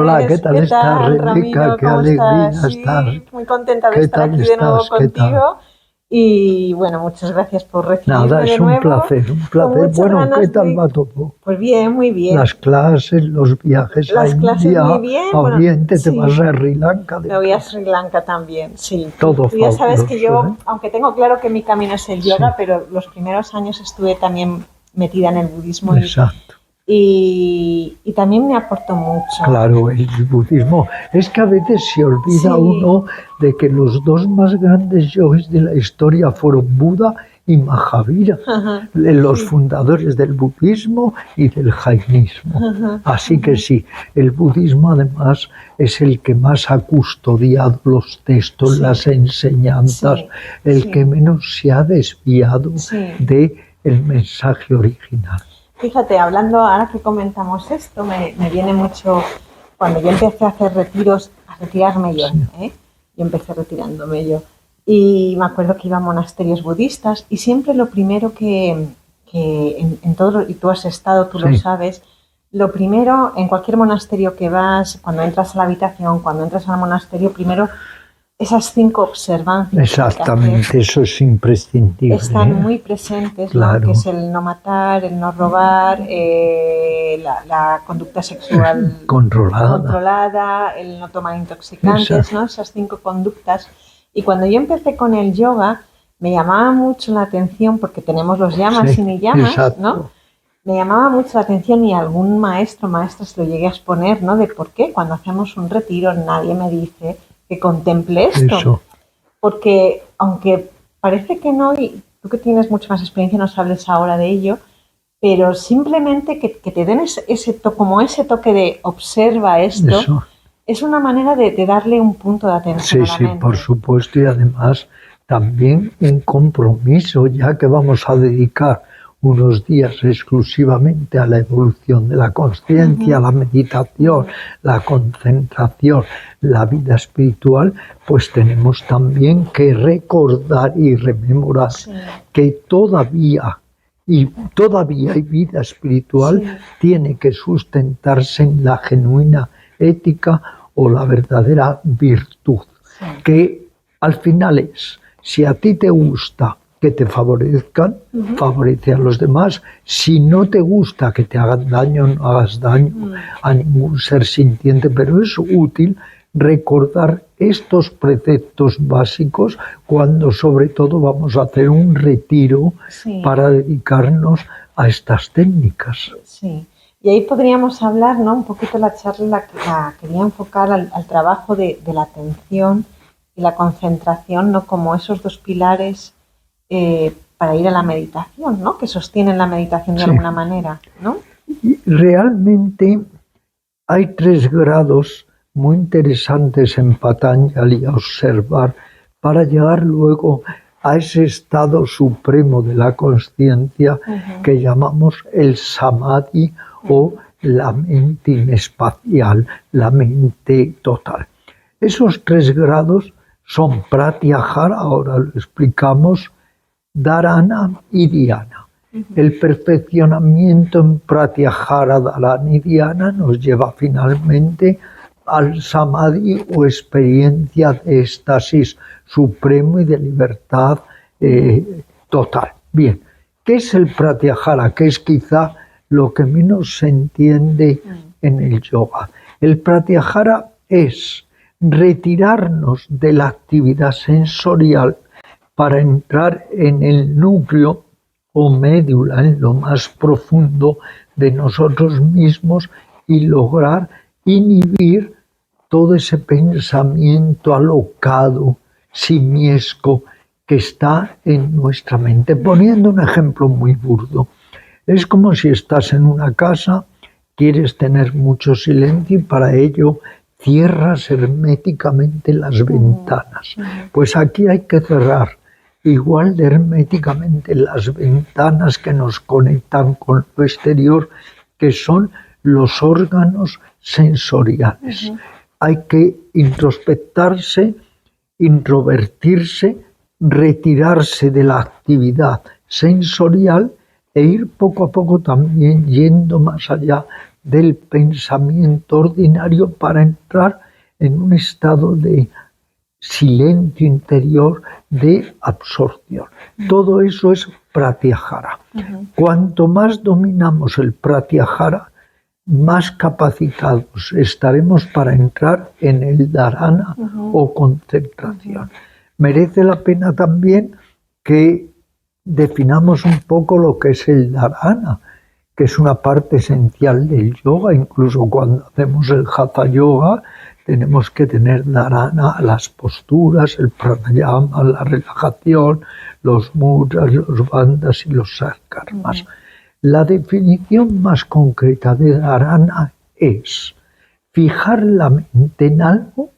Hola, ¿qué tal estás, tal, Rebeca? Ramiro? Qué ¿Cómo estás? alegría estar. Sí, muy contenta de ¿Qué estar tal aquí de nuevo estás? ¿Qué tal? contigo. Y bueno, muchas gracias por Nada, recibirme de es un nuevo, placer, un con placer. muchas Bueno, ¿qué ganas tal de... va todo? Pues bien, muy bien. Las clases, los viajes a Las clases India, muy a bien. Bueno, Oriente, te vas sí, a Sri Lanka me voy a después. Sri Lanka también, sí. Todo Tú ya sabes que fabuloso, ¿eh? yo, aunque tengo claro que mi camino es el Sí, yoga, pero los primeros años estuve también metida en el budismo exacto. y también me aportó mucho. Claro, el budismo. Es que a veces se olvida Sí, uno de que los dos más grandes yogis de la historia fueron Buda y Mahavira, los sí, fundadores del budismo y del jainismo. Así que sí, el budismo además es el que más ha custodiado los textos, sí, las enseñanzas, sí, el que sí, menos se ha desviado sí. de el mensaje original. Fíjate, hablando, ahora que comentamos esto, me viene mucho cuando yo empecé a hacer retiros, a retirarme yo, Sí, ¿eh? Yo empecé retirándome yo. Y me acuerdo que iba a monasterios budistas y siempre lo primero que en todo, y tú has estado, tú lo sí, sabes, lo primero, en cualquier monasterio que vas, cuando entras a la habitación, cuando entras al monasterio, primero esas 5 observancias que hay que hacer exactamente, eso es imprescindible, están ¿eh? muy presentes, ¿no? Que es Claro, el no matar, el no robar, la conducta sexual controlada. controlada, el no tomar intoxicantes, Exacto, ¿no? Esas 5 conductas. Y cuando yo empecé con el yoga, me llamaba mucho la atención, porque tenemos los llamas sí, y niyamas, ¿no? exacto. Me llamaba mucho la atención y algún maestra se lo llegué a exponer, ¿no? De por qué cuando hacemos un retiro nadie me dice que contemple esto, Eso, porque aunque parece que no, y tú que tienes mucha más experiencia nos hables ahora de ello, pero simplemente que te den como ese toque de observa esto, eso. es una manera de darle un punto de atención Sí, a la sí, por mente. supuesto. Y además también un compromiso, ya que vamos a dedicar unos días exclusivamente a la evolución de la conciencia, Ujú, la meditación, ujú. la concentración, la vida espiritual, pues tenemos también que recordar y rememorar Sí, que todavía hay vida espiritual, sí, tiene que sustentarse en la genuina ética o la verdadera virtud, sí. que al final es, si a ti te gusta que te favorezcan, Ujú, favorece a los demás. Si no te gusta que te hagan daño, no hagas daño mm, a ningún ser sintiente, pero es útil recordar estos preceptos básicos cuando sobre todo vamos a hacer un retiro sí. para dedicarnos a estas técnicas. Sí, y ahí podríamos hablar, ¿no? Un poquito la charla la quería enfocar al trabajo de la atención y la concentración, ¿no? Como esos 2 pilares para ir a la meditación, ¿no? Que sostienen la meditación de Sí. alguna manera, ¿no? Y realmente hay 3 grados muy interesantes en Patanjali a observar para llegar luego a ese estado supremo de la conciencia Ujú, que llamamos el samadhi o ujú, la mente inespacial, la mente total. Esos 3 grados son pratyahara, ahora lo explicamos, dharana y dhyana. ujú. El perfeccionamiento en pratyahara, dharana y dhyana nos lleva finalmente al samadhi o experiencia de éxtasis supremo y de libertad total. Bien, ¿qué es el pratyahara? Que es quizá lo que menos se entiende Mm, en el yoga. El pratyahara es retirarnos de la actividad sensorial para entrar en el núcleo o médula, en lo más profundo de nosotros mismos y lograr inhibir todo ese pensamiento alocado, simiesco, que está en nuestra mente. Poniendo un ejemplo muy burdo, es como si estás en una casa, quieres tener mucho silencio y para ello cierras herméticamente las ujú, ventanas. ujú. Pues aquí hay que cerrar igual de herméticamente las ventanas que nos conectan con lo exterior, que son los órganos sensoriales. Ujú. Hay que introspectarse, introvertirse, retirarse de la actividad sensorial e ir poco a poco también yendo más allá del pensamiento ordinario para entrar en un estado de silencio interior, de absorción. Todo eso es pratyahara. Cuanto más dominamos el pratyahara, más capacitados estaremos para entrar en el dharana o concentración. Merece la pena también que definamos un poco lo que es el dharana, que es una parte esencial del yoga. Incluso cuando hacemos el hatha yoga tenemos que tener dharana, las posturas, el pranayama, la relajación, los mudras, los bandhas y los sarkarmas. La definición más concreta de dharana es fijar la mente en algo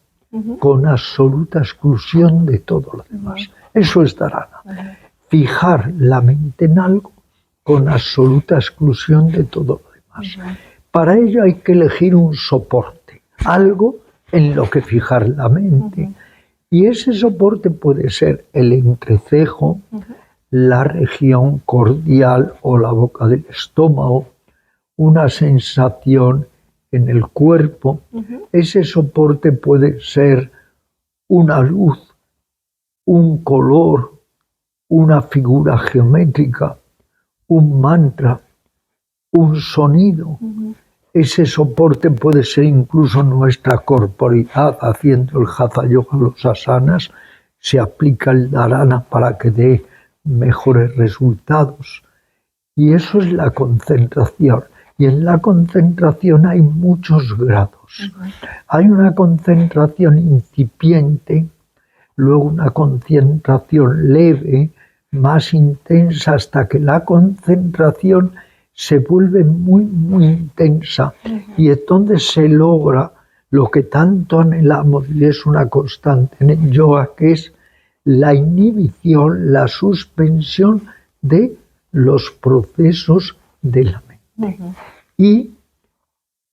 con absoluta exclusión de todo lo demás. Eso es dharana. Fijar la mente en algo con absoluta exclusión de todo lo demás. Para ello hay que elegir un soporte, algo en lo que fijar la mente. Y ese soporte puede ser el entrecejo, la región cordial o la boca del estómago, una sensación en el cuerpo. Ese soporte puede ser una luz, un color, una figura geométrica, un mantra, un sonido. Ese soporte puede ser incluso nuestra corporidad. Haciendo el hatha yoga, los asanas, se aplica el dharana para que dé mejores resultados. Y eso es la concentración. Y en la concentración hay muchos grados. Hay una concentración incipiente, luego una concentración leve, más intensa, hasta que la concentración se vuelve muy, muy intensa. Y entonces se logra lo que tanto anhelamos, y es una constante en el yoga, que es la inhibición, la suspensión de los procesos de la mente. Y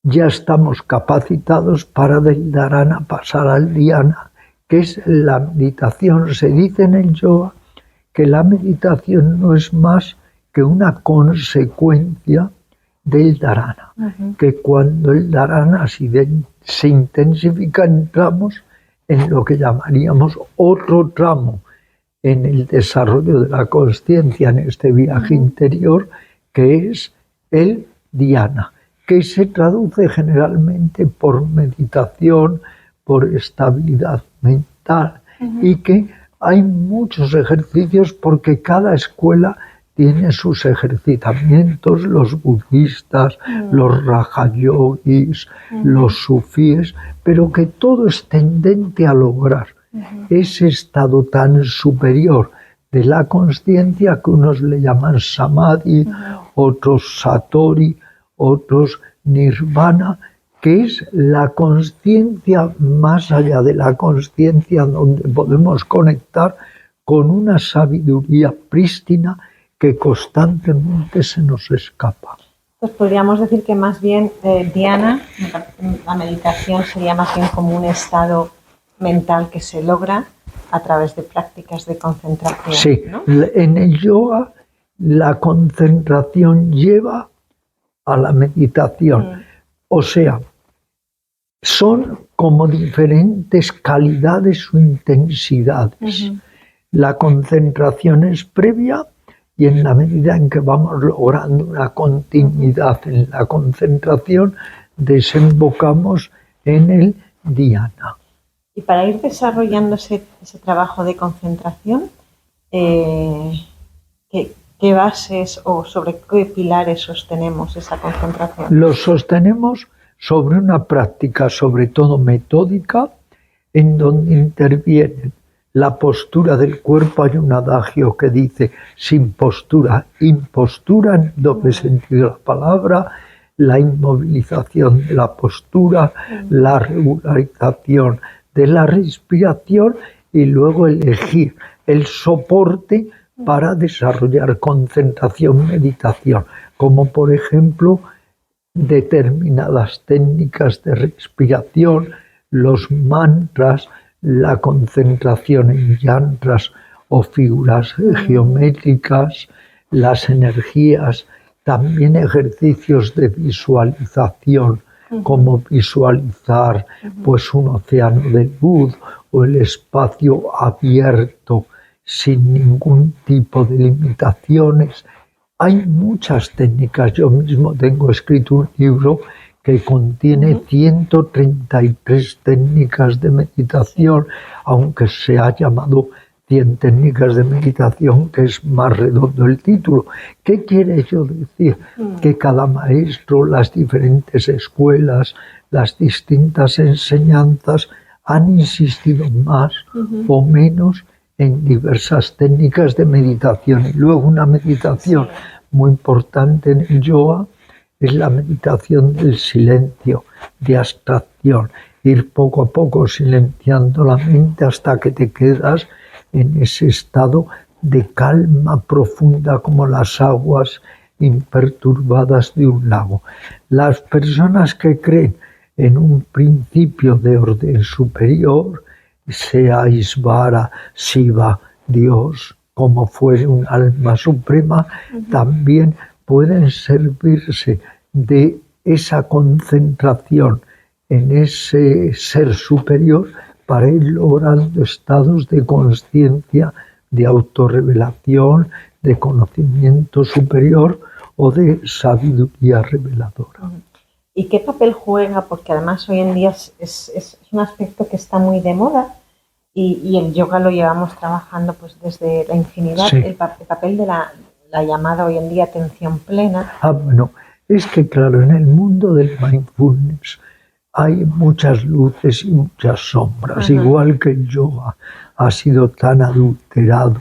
ya estamos capacitados para del dharana pasar al dhyana, que es la meditación. Se dice en el yoga que la meditación no es más que una consecuencia del dharana, que cuando el dharana se intensifica, entramos en lo que llamaríamos otro tramo en el desarrollo de la consciencia, en este viaje interior, que es el dhyana, que se traduce generalmente por meditación, por estabilidad mental, y que hay muchos ejercicios porque cada escuela tiene sus ejercitamientos, los budistas, los raja yogis, los sufíes, pero que todo es tendente a lograr ese estado tan superior de la consciencia que unos le llaman samadhi, otros satori, otros nirvana, que es la consciencia más allá de la consciencia, donde podemos conectar con una sabiduría prístina que constantemente se nos escapa. Pues podríamos decir que más bien dhyana, la meditación, sería más bien como un estado mental que se logra a través de prácticas de concentración. Sí, ¿no? En el yoga la concentración lleva a la meditación. O sea, son como diferentes calidades o intensidades. La concentración es previa, y en la medida en que vamos logrando una continuidad en la concentración, desembocamos en el dhyana. Y para ir desarrollando ese trabajo de concentración, ¿qué bases o sobre qué pilares sostenemos esa concentración? Lo sostenemos sobre una práctica, sobre todo metódica, en donde intervienen la postura del cuerpo. Hay un adagio que dice: sin postura, impostura, en doble sentido de la palabra, la inmovilización de la postura, la regularización de la respiración, y luego elegir el soporte para desarrollar concentración, meditación, como por ejemplo determinadas técnicas de respiración, los mantras, la concentración en yantras o figuras geométricas, las energías también ejercicios de visualización, como visualizar pues un océano de luz o el espacio abierto sin ningún tipo de limitaciones. Hay muchas técnicas. Yo mismo tengo escrito un libro que contiene 133 técnicas de meditación, aunque se ha llamado 100 técnicas de meditación, que es más redondo el título. ¿Qué quiere ello decir? Que cada maestro, las diferentes escuelas, las distintas enseñanzas han insistido más o menos en diversas técnicas de meditación. Y luego una meditación muy importante en el yoga es la meditación del silencio, de abstracción. Ir poco a poco silenciando la mente hasta que te quedas en ese estado de calma profunda como las aguas imperturbadas de un lago. Las personas que creen en un principio de orden superior, sea Ishvara, Shiva, Dios, como fuere un alma suprema, también pueden servirse de esa concentración en ese ser superior para ir logrando estados de conciencia, de autorrevelación, de conocimiento superior o de sabiduría reveladora. ¿Y qué papel juega? Porque además hoy en día es un aspecto que está muy de moda y el yoga lo llevamos trabajando pues desde la infinidad. Sí. El papel de la llamada hoy en día atención plena. Bueno, es que claro, en el mundo del mindfulness hay muchas luces y muchas sombras, igual que el yoga ha sido tan adulterado,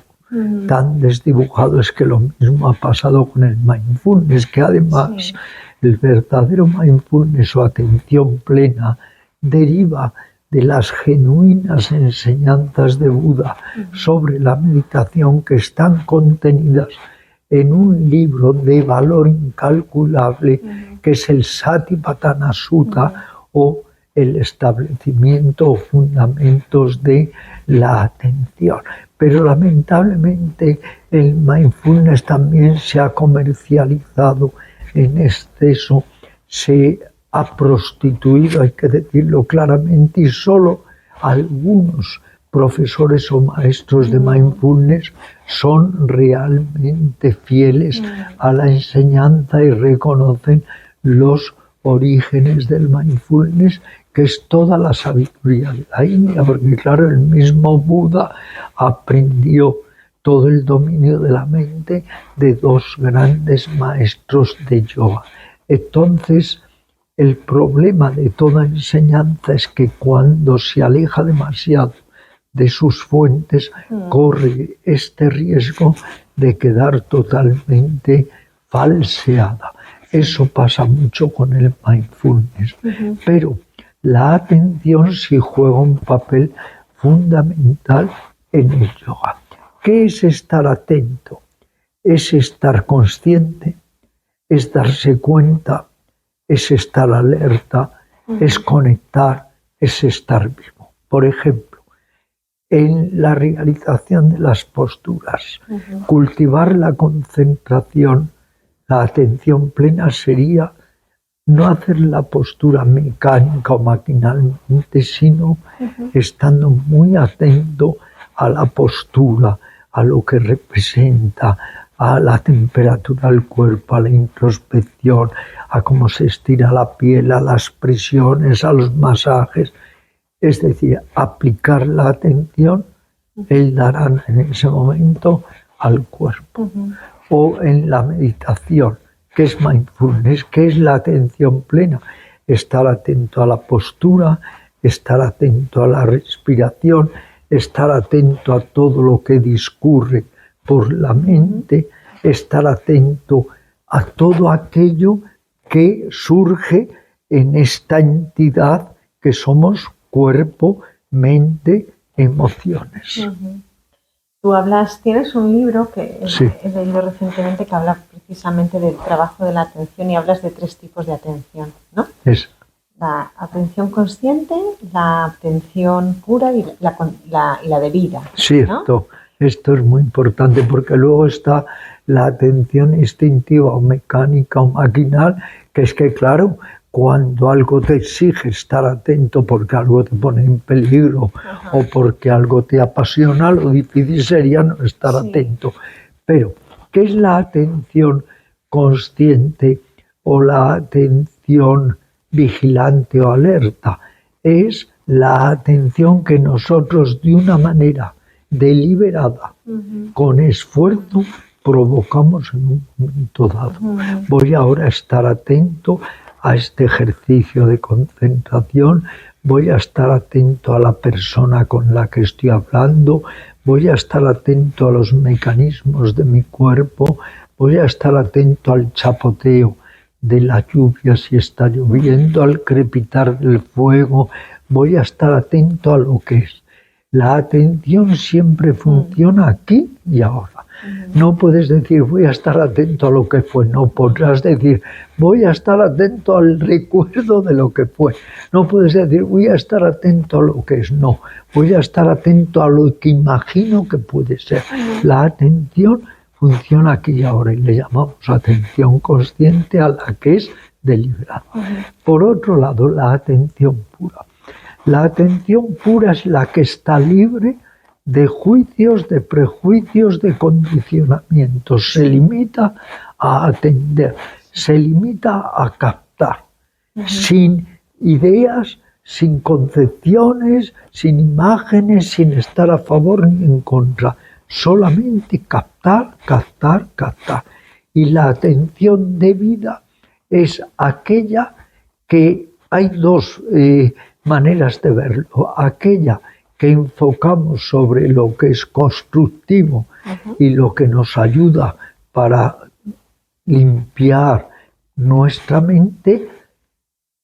tan desdibujado. Es que lo mismo ha pasado con el mindfulness, que además el verdadero mindfulness o atención plena deriva de las genuinas enseñanzas de Buda sobre la meditación, que están contenidas en un libro de valor incalculable que es el Satipatthana Sutta, o el establecimiento o fundamentos de la atención. Pero lamentablemente el mindfulness también se ha comercializado en exceso, se ha prostituido, hay que decirlo claramente, y solo algunos profesores o maestros de mindfulness son realmente fieles a la enseñanza y reconocen los orígenes del mindfulness, que es toda la sabiduría de la India, porque claro, el mismo Buda aprendió todo el dominio de la mente de dos grandes maestros de yoga. Entonces, el problema de toda enseñanza es que cuando se aleja demasiado de sus fuentes, corre este riesgo de quedar totalmente falseada. Eso pasa mucho con el mindfulness. Pero la atención sí juega un papel fundamental en el yoga. ¿Qué es estar atento? Es estar consciente, es darse cuenta, es estar alerta, es conectar, es estar vivo. Por ejemplo, en la realización de las posturas, cultivar la concentración, la atención plena sería no hacer la postura mecánica o maquinalmente, sino estando muy atento a la postura, a lo que representa, a la temperatura del cuerpo, a la introspección, a cómo se estira la piel, a las presiones, a los masajes. Es decir, aplicar la atención, el dharana en ese momento, al cuerpo. O en la meditación, que es mindfulness, que es la atención plena, estar atento a la postura, estar atento a la respiración, estar atento a todo lo que discurre por la mente, estar atento a todo aquello que surge en esta entidad que somos cuerpo, mente, emociones. Tú tienes un libro que he leído recientemente que habla precisamente del trabajo de la atención y hablas de 3 tipos de atención, ¿no? La atención consciente, la atención pura y la de vida. Cierto. ¿No? Esto es muy importante porque luego está la atención instintiva o mecánica o maquinal, que es que, claro, cuando algo te exige estar atento porque algo te pone en peligro o porque algo te apasiona, lo difícil sería no estar atento. Pero, ¿qué es la atención consciente o la atención vigilante o alerta? Es la atención que nosotros de una manera deliberada, con esfuerzo, provocamos en un momento dado. Voy ahora a estar atento a este ejercicio de concentración, voy a estar atento a la persona con la que estoy hablando, voy a estar atento a los mecanismos de mi cuerpo, voy a estar atento al chapoteo de la lluvia si está lloviendo, al crepitar del fuego, voy a estar atento a lo que es. La atención siempre funciona aquí y ahora. No puedes decir voy a estar atento a lo que fue, no podrás decir voy a estar atento al recuerdo de lo que fue, no puedes decir voy a estar atento a lo que es, no, voy a estar atento a lo que imagino que puede ser. La atención funciona aquí y ahora y le llamamos atención consciente a la que es deliberada. Por otro lado, la atención pura. La atención pura es la que está libre de juicios, de prejuicios, de condicionamientos. Se limita a atender, se limita a captar, sin ideas, sin concepciones, sin imágenes, sin estar a favor ni en contra. Solamente captar, captar, captar. Y la atención debida es aquella que hay dos maneras de verlo. Aquella que enfocamos sobre lo que es constructivo y lo que nos ayuda para limpiar nuestra mente,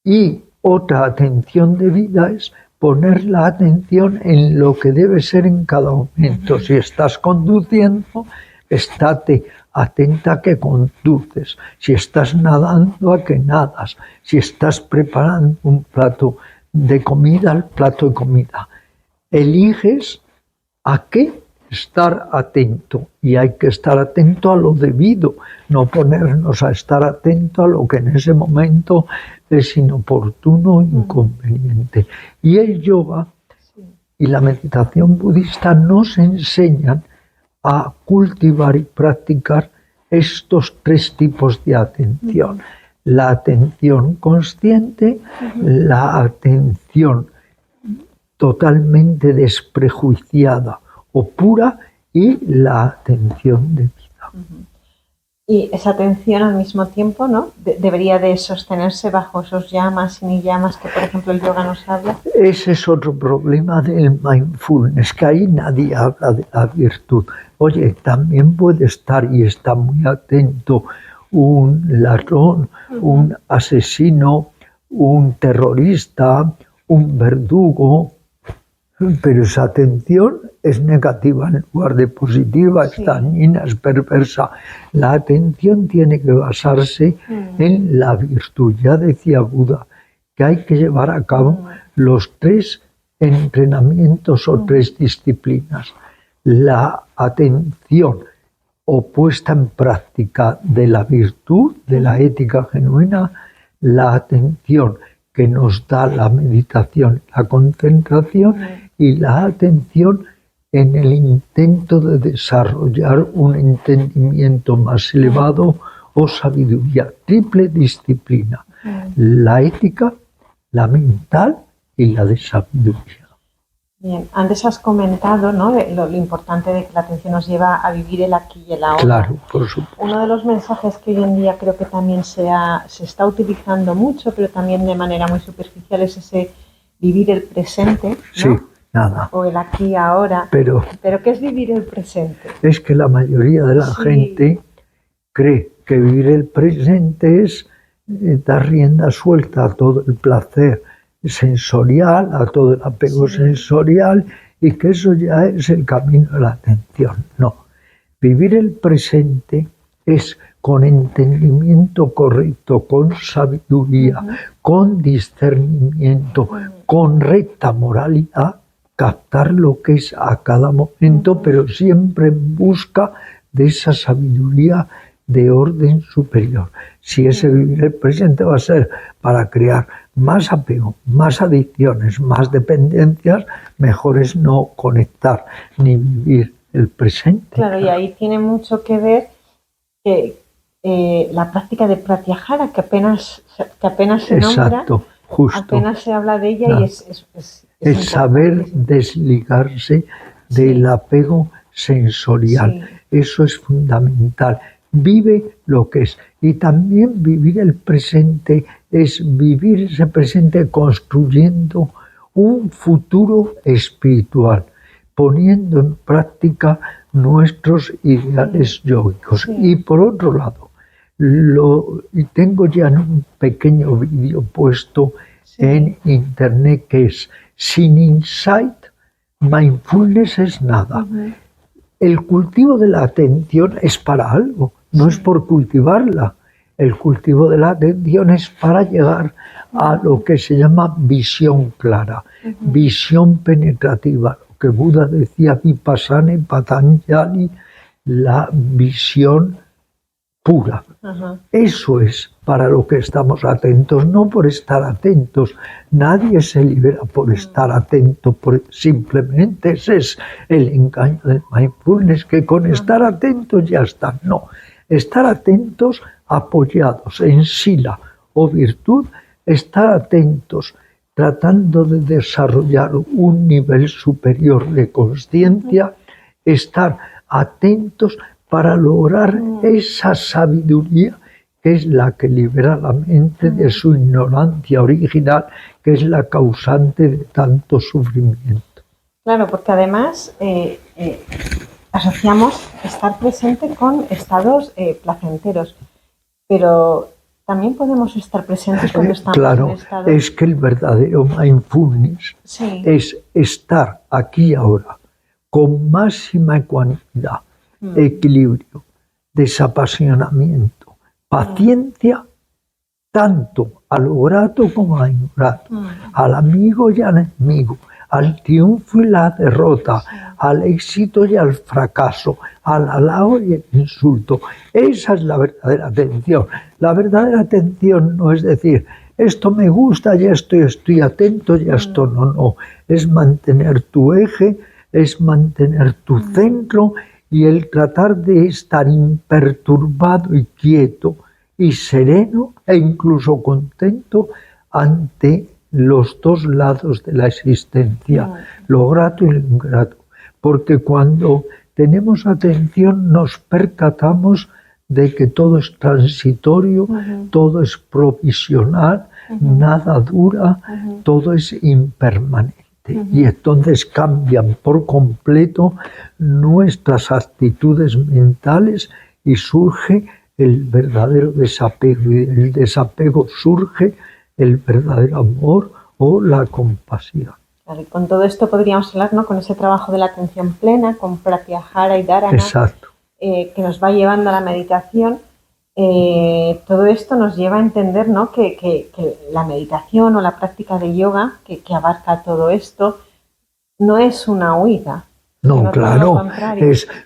y otra atención debida es poner la atención en lo que debe ser en cada momento. Si estás conduciendo, estate atenta a que conduces. Si estás nadando, a que nadas. Si estás preparando un plato de comida, el plato de comida. Eliges a qué estar atento, y hay que estar atento a lo debido, no ponernos a estar atento a lo que en ese momento es inoportuno o inconveniente. Y el yoga y la meditación budista nos enseñan a cultivar y practicar estos tres tipos de atención. La atención consciente, la atención totalmente desprejuiciada o pura, y la atención de vida. Y esa atención al mismo tiempo, ¿no? Debería de sostenerse bajo esos yamas y niyamas que, por ejemplo, el yoga nos habla. Ese es otro problema del mindfulness, que ahí nadie habla de la virtud. Oye, también puede estar y está muy atento un ladrón, un asesino, un terrorista, un verdugo, pero esa atención es negativa en lugar de positiva, es dañina, es perversa. La atención tiene que basarse en la virtud. Ya decía Buda que hay que llevar a cabo los tres entrenamientos o tres disciplinas. La atención o puesta en práctica de la virtud, de la ética genuina, la atención que nos da la meditación, la concentración, y la atención en el intento de desarrollar un entendimiento más elevado o sabiduría. Triple disciplina: la ética, la mental y la de sabiduría. Bien, antes has comentado, ¿no?, lo importante de que la atención nos lleva a vivir el aquí y el ahora. Claro, por supuesto. Uno de los mensajes que hoy en día creo que también se está utilizando mucho, pero también de manera muy superficial, es ese vivir el presente, ¿no? Sí, nada. O el aquí y ahora. Pero ¿qué es vivir el presente? Es que la mayoría de la gente cree que vivir el presente es dar rienda suelta a todo el placer sensorial, a todo el apego sensorial, y que eso ya es el camino de la atención. No, vivir el presente es con entendimiento correcto, con sabiduría, con discernimiento, con recta moralidad, captar lo que es a cada momento, pero siempre en busca de esa sabiduría de orden superior. Si ese vivir el presente va a ser para crear más apego, más adicciones, más dependencias, mejor es no conectar ni vivir el presente. Claro, y ahí tiene mucho que ver que la práctica de Pratyahara, que apenas se nombra, Exacto, justo. apenas se habla de ella, Claro. y es saber desligarse del apego sensorial. Sí. Eso es fundamental. Vive lo que es. Y también vivir el presente es vivir ese presente construyendo un futuro espiritual, poniendo en práctica nuestros ideales yógicos. Sí. Y por otro lado, tengo ya en un pequeño vídeo puesto en internet que es: sin insight, mindfulness es nada. El cultivo de la atención es para algo, no es por cultivarla. El cultivo de la atención es para llegar a lo que se llama visión clara, visión penetrativa, lo que Buda decía, Vipassana y Patanjali, la visión pura. Eso es para lo que estamos atentos, no por estar atentos. Nadie se libera por estar atento, simplemente ese es el engaño del mindfulness, que con estar atentos ya está. No, estar atentos apoyados en sila o virtud, estar atentos tratando de desarrollar un nivel superior de consciencia, estar atentos para lograr esa sabiduría que es la que libera la mente de su ignorancia original, que es la causante de tanto sufrimiento. Claro, porque además asociamos estar presente con estados placenteros, pero también podemos estar presentes cuando estamos en estados... Es que el verdadero mindfulness es estar aquí y ahora con máxima ecuanimidad, equilibrio, desapasionamiento, paciencia, tanto a lo grato como a lo ingrato, al amigo y al enemigo, al triunfo y la derrota, al éxito y al fracaso, al halago y el insulto. Esa es la verdadera atención. La verdadera atención no es decir, esto me gusta y esto estoy atento y esto no. Es mantener tu eje, es mantener tu centro, y el tratar de estar imperturbado y quieto y sereno e incluso contento ante los dos lados de la existencia, lo grato y lo ingrato. Porque cuando tenemos atención nos percatamos de que todo es transitorio, todo es provisional, nada dura, todo es impermanente. Y entonces cambian por completo nuestras actitudes mentales y surge el verdadero desapego. Y del desapego surge el verdadero amor o la compasión. Claro, y con todo esto podríamos hablar, ¿no?, con ese trabajo de la atención plena, con Pratyahara y Dharana, que nos va llevando a la meditación. Todo esto nos lleva a entender, ¿no?, que la meditación o la práctica de yoga, que abarca todo esto, no es una huida. No, claro,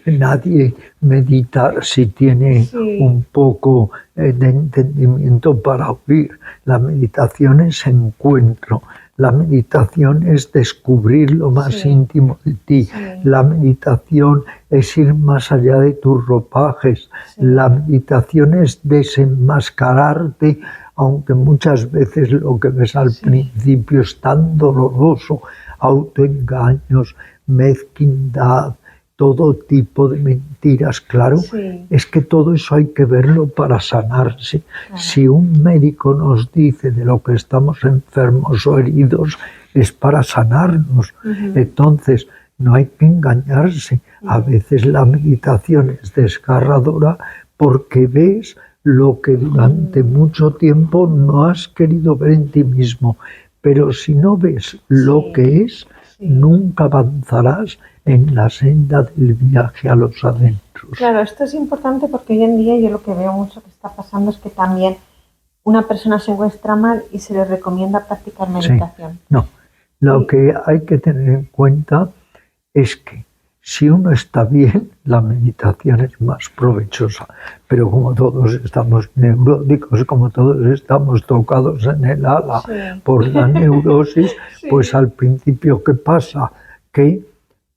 nadie medita si tiene un poco de entendimiento para huir. La meditación es encuentro, la meditación es descubrir lo más íntimo de ti, la meditación es ir más allá de tus ropajes, la meditación es desenmascararte, aunque muchas veces lo que ves al principio es tan doloroso, autoengaños, mezquindad, todo tipo de mentiras, claro, es que todo eso hay que verlo para sanarse. Si un médico nos dice de lo que estamos enfermos o heridos, es para sanarnos. Entonces, no hay que engañarse. A veces la meditación es desgarradora porque ves lo que durante mucho tiempo no has querido ver en ti mismo. Pero si no ves lo que es, nunca avanzarás en la senda del viaje a los adentros. Claro, esto es importante porque hoy en día yo lo que veo mucho que está pasando es que también una persona se encuentra mal y se le recomienda practicar meditación. No, Lo que hay que tener en cuenta es que si uno está bien, la meditación es más provechosa. Pero como todos estamos neuróticos, como todos estamos tocados en el ala por la neurosis, pues al principio, ¿qué pasa? Que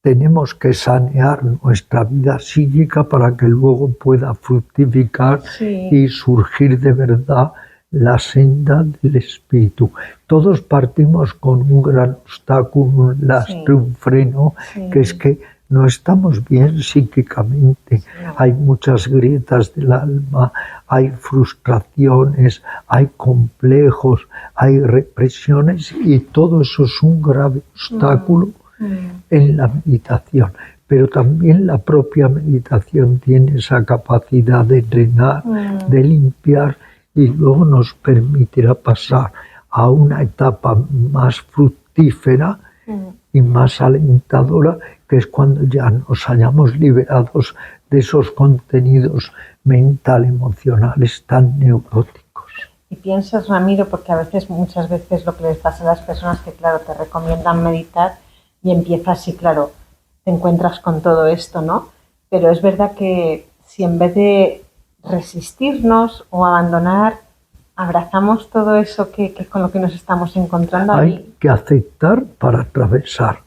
tenemos que sanear nuestra vida psíquica para que luego pueda fructificar y surgir de verdad la senda del espíritu. Todos partimos con un gran obstáculo, un lastre, un freno, que es que no estamos bien psíquicamente. Hay muchas grietas del alma, hay frustraciones, hay complejos, hay represiones, y todo eso es un grave obstáculo en la meditación. Pero también la propia meditación tiene esa capacidad de drenar, de limpiar, y luego nos permitirá pasar a una etapa más fructífera y más alentadora, que es cuando ya nos hayamos liberados de esos contenidos mental-emocionales tan neuróticos. Y piensas, Ramiro, porque muchas veces lo que les pasa a las personas que, claro, te recomiendan meditar y empiezas, sí, claro, te encuentras con todo esto, ¿no? Pero es verdad que si en vez de resistirnos o abandonar, abrazamos todo eso que con lo que nos estamos encontrando ahí. Hay que aceptar para atravesar,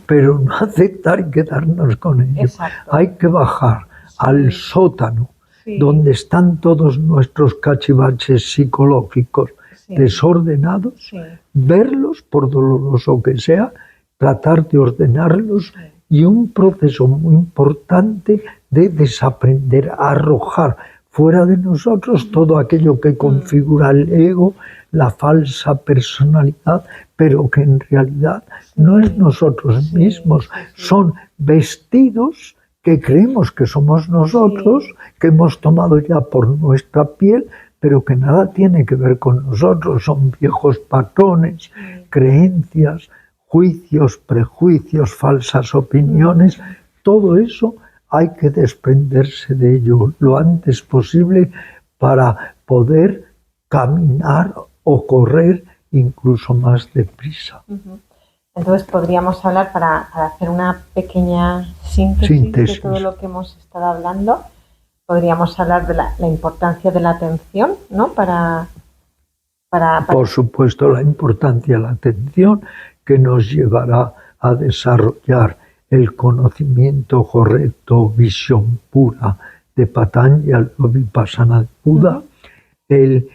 pero no aceptar y quedarnos con ello. Exacto. Hay que bajar al sótano, donde están todos nuestros cachivaches psicológicos desordenados, verlos, por doloroso que sea, tratar de ordenarlos, y un proceso muy importante de desaprender, a arrojar fuera de nosotros todo aquello que configura el ego, la falsa personalidad, pero que en realidad no es nosotros mismos, son vestidos que creemos que somos nosotros, que hemos tomado ya por nuestra piel, pero que nada tiene que ver con nosotros. Son viejos patrones, creencias, juicios, prejuicios, falsas opiniones. Todo eso hay que desprenderse de ello lo antes posible para poder caminar o correr incluso más deprisa. Entonces podríamos hablar, para hacer una pequeña síntesis de todo lo que hemos estado hablando, podríamos hablar de la importancia de la atención, ¿no? Por supuesto, la importancia de la atención, que nos llevará a desarrollar el conocimiento correcto, visión pura de Patanjali o Vipassana de Buda, el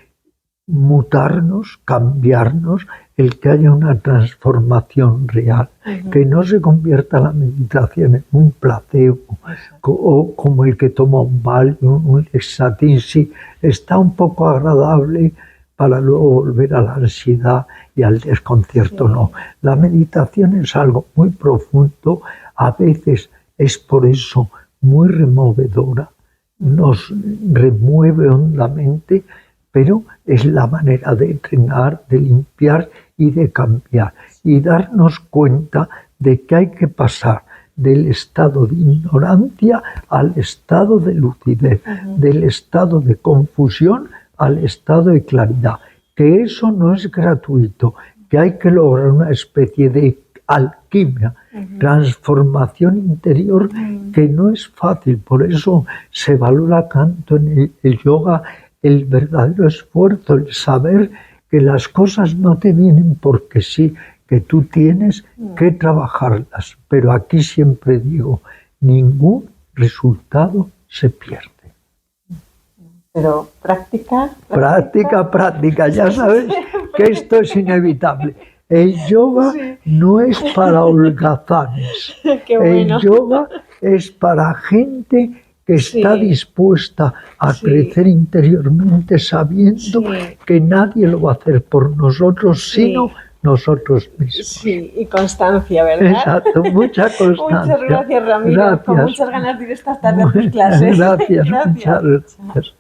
mutarnos, cambiarnos, el que haya una transformación real, que no se convierta la meditación en un placebo, o como el que toma un Valium, un Lexatin. Sí, está un poco agradable para luego volver a la ansiedad y al desconcierto. No, la meditación es algo muy profundo, a veces es por eso muy removedora, nos remueve hondamente, pero es la manera de entrenar, de limpiar y de cambiar, y darnos cuenta de que hay que pasar del estado de ignorancia al estado de lucidez, del estado de confusión al estado de claridad, que eso no es gratuito, que hay que lograr una especie de alquimia, transformación interior, que no es fácil. Por eso se valora tanto en el yoga el verdadero esfuerzo, el saber que las cosas no te vienen porque sí, que tú tienes que trabajarlas. Pero aquí siempre digo, ningún resultado se pierde. Pero práctica. Práctica, ya sabes que esto es inevitable. El yoga no es para holgazanes. El yoga es para gente que está dispuesta a crecer interiormente, sabiendo que nadie lo va a hacer por nosotros, sino nosotros mismos. Sí, y constancia, ¿verdad? Exacto, mucha constancia. Muchas gracias, Ramiro. Con muchas ganas de ir esta tarde a tus clases. Gracias. Muchas gracias.